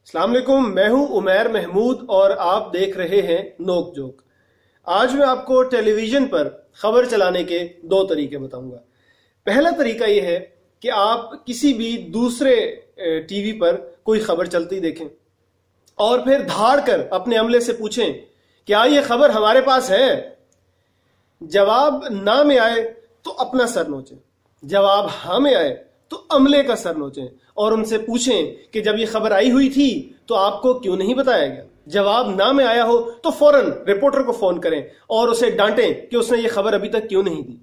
السلام علیکم، میں ہوں عمیر محمود اور آپ دیکھ رہے ہیں نوک جوک۔ آج میں آپ کو ٹیلی ویژن پر خبر چلانے کے دو طریقے بتاؤں گا۔ پہلا طریقہ یہ ہے کہ آپ کسی بھی دوسرے ٹی وی پر کوئی خبر چلتی دیکھیں اور پھر دھاڑ کر اپنے عملے سے پوچھیں کیا یہ خبر ہمارے پاس ہے؟ جواب نہ میں آئے تو اپنا سر نوچیں، جواب ہاں میں آئے تو عملے کا سر نوچیں اور ان سے پوچھیں کہ جب یہ خبر آئی ہوئی تھی تو آپ کو کیوں نہیں بتایا گیا؟ جواب نہ میں آیا ہو تو فوراً رپورٹر کو فون کریں اور اسے ڈانٹیں کہ اس نے یہ خبر ابھی تک کیوں نہیں دی۔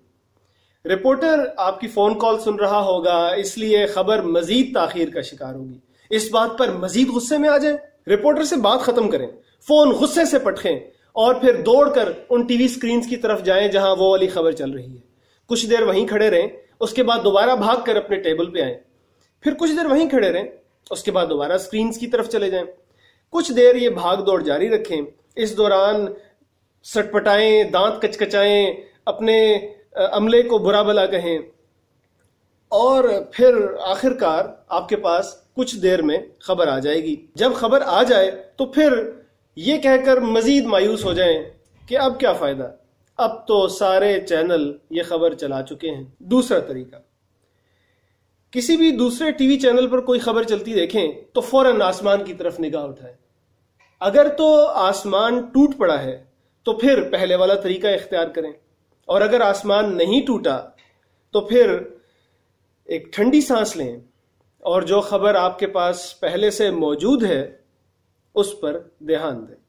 رپورٹر آپ کی فون کال سن رہا ہوگا، اس لیے خبر مزید تاخیر کا شکار ہوگی۔ اس بات پر مزید غصے میں آ جائیں، رپورٹر سے بات ختم کریں، فون غصے سے پٹکیں اور پھر دوڑ کر ان ٹی وی سکرینز کی طرف جائیں جہاں وہ والی خبر چل رہی ہے۔ کچھ دیر وہیں کھڑے رہیں، اس کے بعد دوبارہ بھاگ کر اپنے ٹیبل پہ آئیں، پھر کچھ دیر وہیں کھڑے رہیں، اس کے بعد دوبارہ سکرینز کی طرف چلے جائیں۔ کچھ دیر یہ بھاگ دوڑ جاری رکھیں، اس دوران سٹ پٹائیں، دانت کچکچائیں، اپنے عملے کو برا بھلا کہیں اور پھر آخر کار آپ کے پاس کچھ دیر میں خبر آ جائے گی۔ جب خبر آ جائے تو پھر یہ کہہ کر مزید مایوس ہو جائیں کہ اب کیا فائدہ، اب تو سارے چینل یہ خبر چلا چکے ہیں۔ دوسرا طریقہ، کسی بھی دوسرے ٹی وی چینل پر کوئی خبر چلتی دیکھیں تو فوراً آسمان کی طرف نگاہ اٹھائیں۔ اگر تو آسمان ٹوٹ پڑا ہے تو پھر پہلے والا طریقہ اختیار کریں، اور اگر آسمان نہیں ٹوٹا تو پھر ایک ٹھنڈی سانس لیں اور جو خبر آپ کے پاس پہلے سے موجود ہے اس پر دھیان دیں۔